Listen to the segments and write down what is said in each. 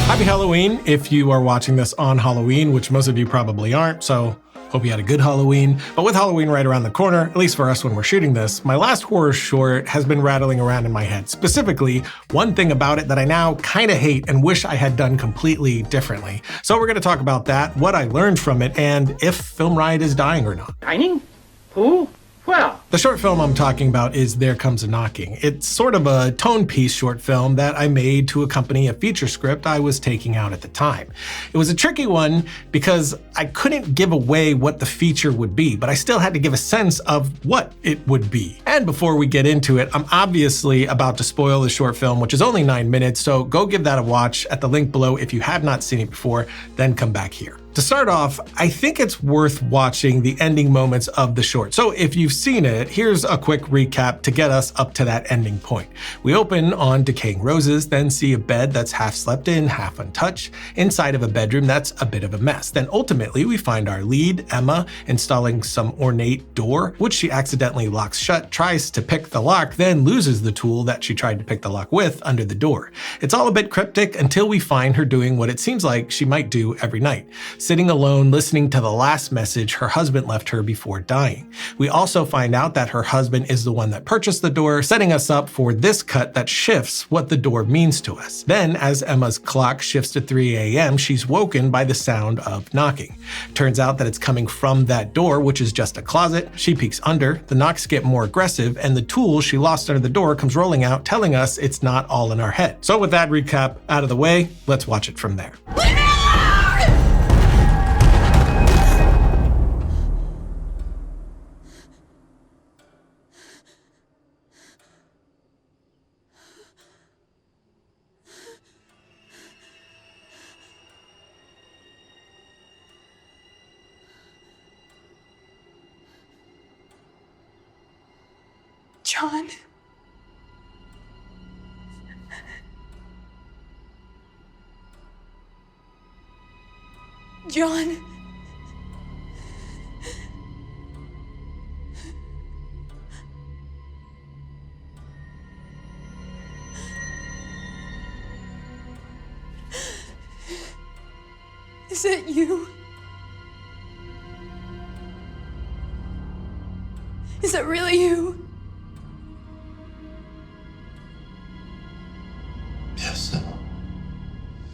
Happy Halloween if you are watching this on Halloween, which most of you probably aren't, so hope you had a good Halloween. But with Halloween right around the corner, at least for us when we're shooting this, my last horror short has been rattling around in my head. Specifically, one thing about it that I now kind of hate and wish I had done completely differently. So we're going to talk about that, what I learned from it, and if Film Riot is dying or not. Dining? Who? Well, the short film I'm talking about is There Comes a Knocking. It's sort of a tone piece short film that I made to accompany a feature script I was taking out at the time. It was a tricky one because I couldn't give away what the feature would be, but I still had to give a sense of what it would be. And before we get into it, I'm obviously about to spoil the short film, which is only 9 minutes, so go give that a watch at the link below if you have not seen it before, then come back here. To start off, I think it's worth watching the ending moments of the short. So if you've seen it, here's a quick recap to get us up to that ending point. We open on decaying roses, then see a bed that's half slept in, half untouched, inside of a bedroom that's a bit of a mess. Then ultimately we find our lead, Emma, installing some ornate door, which she accidentally locks shut, tries to pick the lock, then loses the tool that she tried to pick the lock with under the door. It's all a bit cryptic until we find her doing what it seems like she might do every night. Sitting alone, listening to the last message her husband left her before dying. We also find out that her husband is the one that purchased the door, setting us up for this cut that shifts what the door means to us. Then, as Emma's clock shifts to 3 a.m., she's woken by the sound of knocking. Turns out that it's coming from that door, which is just a closet. She peeks under, the knocks get more aggressive, and the tool she lost under the door comes rolling out, telling us it's not all in our head. So with that recap out of the way, let's watch it from there. John. John. Is it you? Is it really you? Yes, Emma.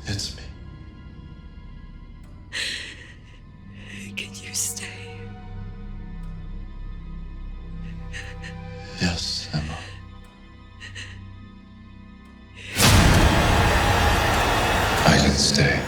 It's me. Can you stay? Yes, Emma. I can stay.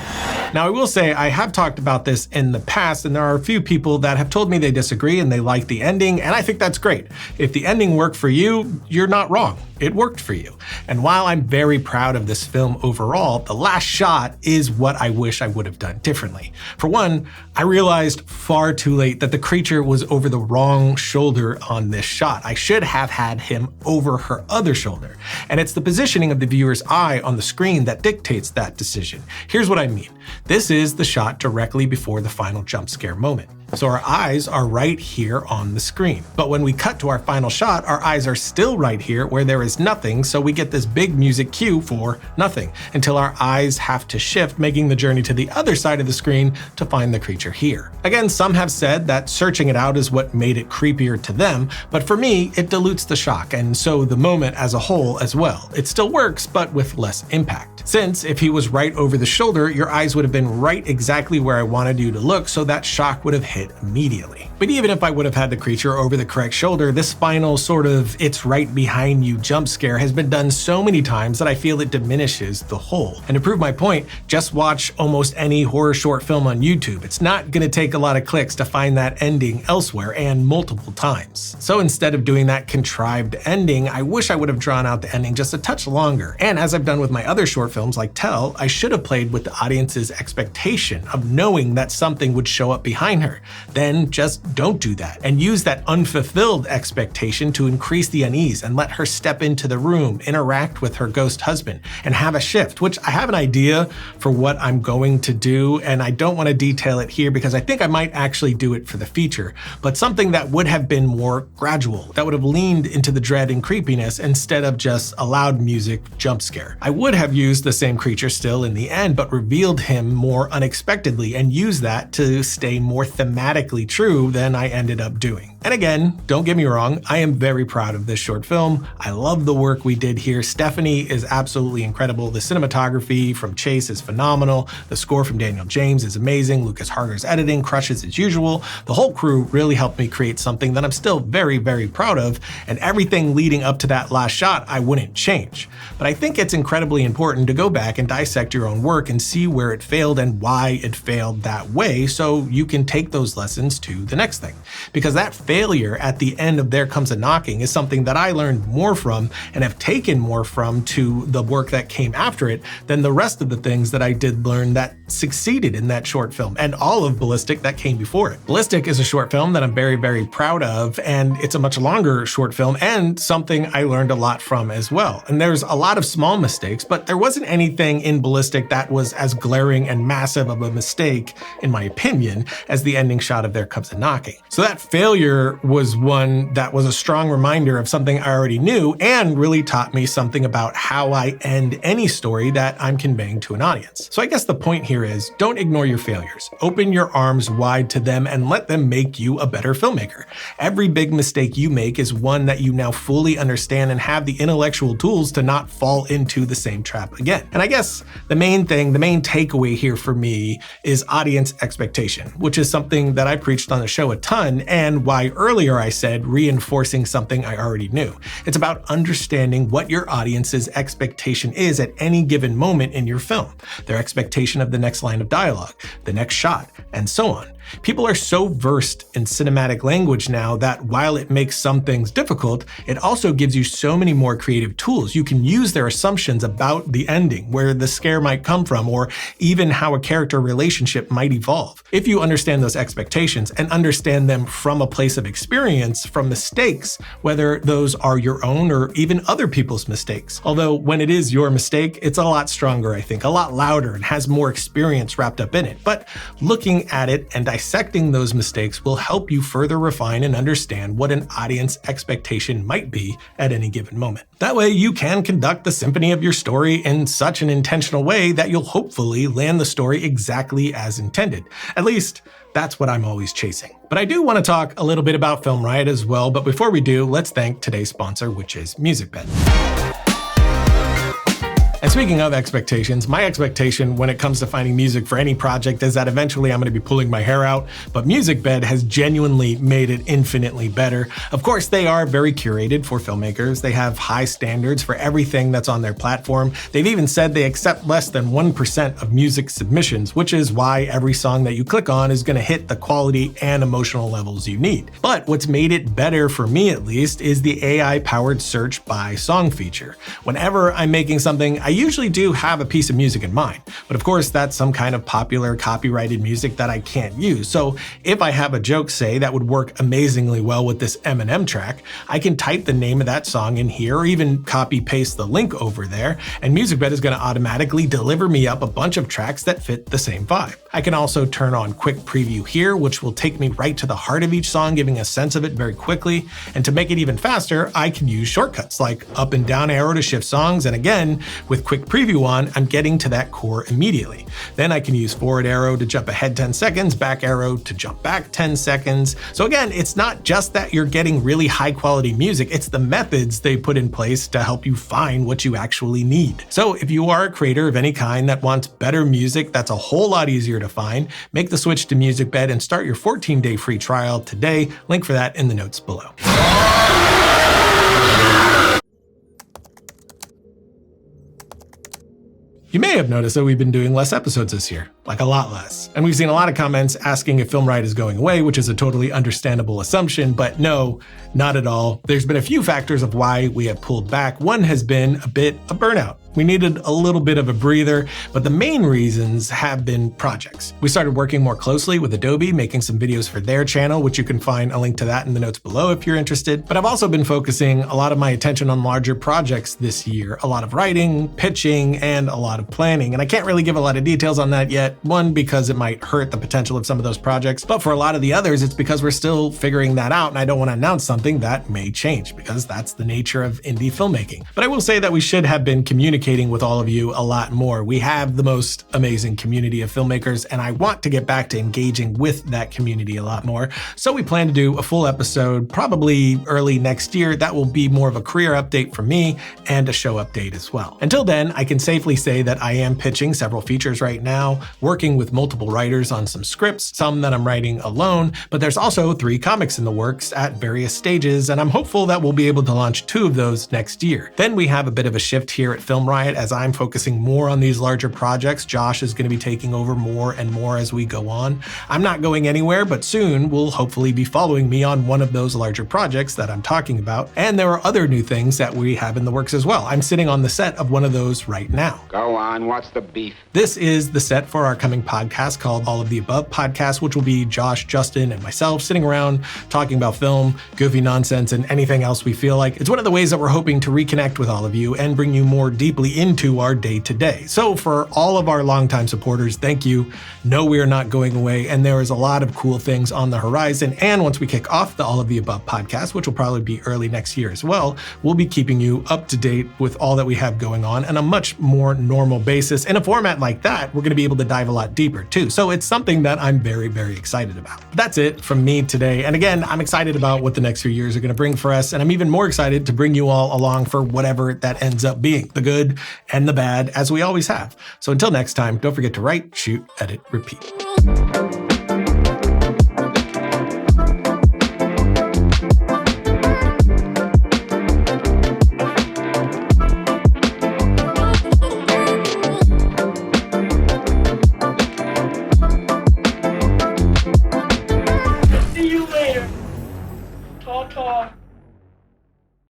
Now, I will say I have talked about this in the past, and there are a few people that have told me they disagree and they like the ending, and I think that's great. If the ending worked for you, you're not wrong. It worked for you. And while I'm very proud of this film overall, the last shot is what I wish I would have done differently. For one, I realized far too late that the creature was over the wrong shoulder on this shot. I should have had him over her other shoulder. And it's the positioning of the viewer's eye on the screen that dictates that decision. Here's what I mean. This is the shot directly before the final jump scare moment. So our eyes are right here on the screen. But when we cut to our final shot, our eyes are still right here where there is nothing, so we get this big music cue for nothing, until our eyes have to shift, making the journey to the other side of the screen to find the creature here. Again, some have said that searching it out is what made it creepier to them, but for me, it dilutes the shock, and so the moment as a whole as well. It still works, but with less impact. Since if he was right over the shoulder, your eyes would have been right exactly where I wanted you to look, so that shock would have hit immediately. But even if I would have had the creature over the correct shoulder, this final sort of "it's right behind you" jump scare has been done so many times that I feel it diminishes the whole. And to prove my point, just watch almost any horror short film on YouTube. It's not gonna take a lot of clicks to find that ending elsewhere, and multiple times. So instead of doing that contrived ending, I wish I would have drawn out the ending just a touch longer. And as I've done with my other short films like Tell, I should have played with the audience's expectation of knowing that something would show up behind her. Then just don't do that, and use that unfulfilled expectation to increase the unease and let her step into the room, interact with her ghost husband, and have a shift, which I have an idea for what I'm going to do, and I don't want to detail it here because I think I might actually do it for the feature, but something that would have been more gradual, that would have leaned into the dread and creepiness instead of just a loud music jump scare. I would have used used the same creature still in the end, but revealed him more unexpectedly and used that to stay more thematically true than I ended up doing. And again, don't get me wrong, I am very proud of this short film. I love the work we did here. Stephanie is absolutely incredible. The cinematography from Chase is phenomenal. The score from Daniel James is amazing. Lucas Harger's editing crushes as usual. The whole crew really helped me create something that I'm still very, very proud of, and everything leading up to that last shot I wouldn't change. But I think it's incredibly important to go back and dissect your own work and see where it failed and why it failed that way, so you can take those lessons to the next thing. Because that failure at the end of There Comes a Knocking is something that I learned more from and have taken more from to the work that came after it than the rest of the things that I did learn that succeeded in that short film, and all of Ballistic that came before it. Ballistic is a short film that I'm very, very proud of, and it's a much longer short film and something I learned a lot from as well. And there's a lot of small mistakes, but there wasn't anything in Ballistic that was as glaring and massive of a mistake, in my opinion, as the ending shot of There Comes a Knocking. So that failure was one that was a strong reminder of something I already knew and really taught me something about how I end any story that I'm conveying to an audience. So I guess the point here is, don't ignore your failures. Open your arms wide to them and let them make you a better filmmaker. Every big mistake you make is one that you now fully understand and have the intellectual tools to not fall into the same trap again. And I guess the main takeaway here for me is audience expectation, which is something that I preached on the show a ton, and why earlier I said reinforcing something I already knew. It's about understanding what your audience's expectation is at any given moment in your film. Their expectation of the next line of dialogue, the next shot, and so on. People are so versed in cinematic language now that while it makes some things difficult, it also gives you so many more creative tools. You can use their assumptions about the ending, where the scare might come from, or even how a character relationship might evolve. If you understand those expectations and understand them from a place of experience, from mistakes, whether those are your own or even other people's mistakes. Although when it is your mistake, it's a lot stronger, I think, a lot louder, and has more experience wrapped up in it. But looking at it and dissecting those mistakes will help you further refine and understand what an audience expectation might be at any given moment. That way you can conduct the symphony of your story in such an intentional way that you'll hopefully land the story exactly as intended. At least, that's what I'm always chasing. But I do want to talk a little bit about Film Riot as well, but before we do, let's thank today's sponsor, which is Musicbed. And speaking of expectations, my expectation when it comes to finding music for any project is that eventually I'm going to be pulling my hair out, but Musicbed has genuinely made it infinitely better. Of course, they are very curated for filmmakers. They have high standards for everything that's on their platform. They've even said they accept less than 1% of music submissions, which is why every song that you click on is going to hit the quality and emotional levels you need. But what's made it better, for me at least, is the AI-powered search by song feature. Whenever I'm making something, I usually do have a piece of music in mind, but of course that's some kind of popular copyrighted music that I can't use. So if I have a joke, say, that would work amazingly well with this Eminem track, I can type the name of that song in here, or even copy paste the link over there, and Musicbed is going to automatically deliver me up a bunch of tracks that fit the same vibe. I can also turn on quick preview here, which will take me right to the heart of each song, giving a sense of it very quickly. And to make it even faster, I can use shortcuts like up and down arrow to shift songs, and again, with quick preview on, I'm getting to that core immediately. Then I can use forward arrow to jump ahead 10 seconds, back arrow to jump back 10 seconds. So again, it's not just that you're getting really high quality music, it's the methods they put in place to help you find what you actually need. So if you are a creator of any kind that wants better music that's a whole lot easier to find, make the switch to Musicbed and start your 14-day free trial today. Link for that in the notes below. You may have noticed that we've been doing less episodes this year, like a lot less. And we've seen a lot of comments asking if Film Riot is going away, which is a totally understandable assumption, but no, not at all. There's been a few factors of why we have pulled back. One has been a bit of burnout. We needed a little bit of a breather, but the main reasons have been projects. We started working more closely with Adobe, making some videos for their channel, which you can find a link to that in the notes below if you're interested. But I've also been focusing a lot of my attention on larger projects this year, a lot of writing, pitching, and a lot of planning. And I can't really give a lot of details on that yet, One, because it might hurt the potential of some of those projects, but for a lot of the others, it's because we're still figuring that out, and I don't want to announce something that may change, because that's the nature of indie filmmaking. But I will say that we should have been communicating with all of you a lot more. We have the most amazing community of filmmakers, and I want to get back to engaging with that community a lot more. So we plan to do a full episode probably early next year that will be more of a career update for me and a show update as well. Until then, I can safely say that I am pitching several features right now, working with multiple writers on some scripts, some that I'm writing alone, but there's also 3 comics in the works at various stages, and I'm hopeful that we'll be able to launch 2 of those next year. Then we have a bit of a shift here at Film Riot as I'm focusing more on these larger projects. Josh is going to be taking over more and more as we go on. I'm not going anywhere, but soon will hopefully be following me on one of those larger projects that I'm talking about. And there are other new things that we have in the works as well. I'm sitting on the set of one of those right now. Go on, what's the beef? This is the set for our coming podcast called All of the Above Podcast, which will be Josh, Justin, and myself sitting around talking about film, goofy nonsense, and anything else we feel like. It's one of the ways that we're hoping to reconnect with all of you and bring you more deeply into our day-to-day. So for all of our longtime supporters, thank you. No, we are not going away, and there is a lot of cool things on the horizon. And once we kick off the All of the Above podcast, which will probably be early next year as well, we'll be keeping you up to date with all that we have going on on a much more normal basis. In a format like that, we're going to be able to dive a lot deeper too. So it's something that I'm very, very excited about. That's it from me today. And again, I'm excited about what the next few years are going to bring for us. And I'm even more excited to bring you all along for whatever that ends up being, the good and the bad, as we always have. So until next time, don't forget to write, shoot, edit, repeat.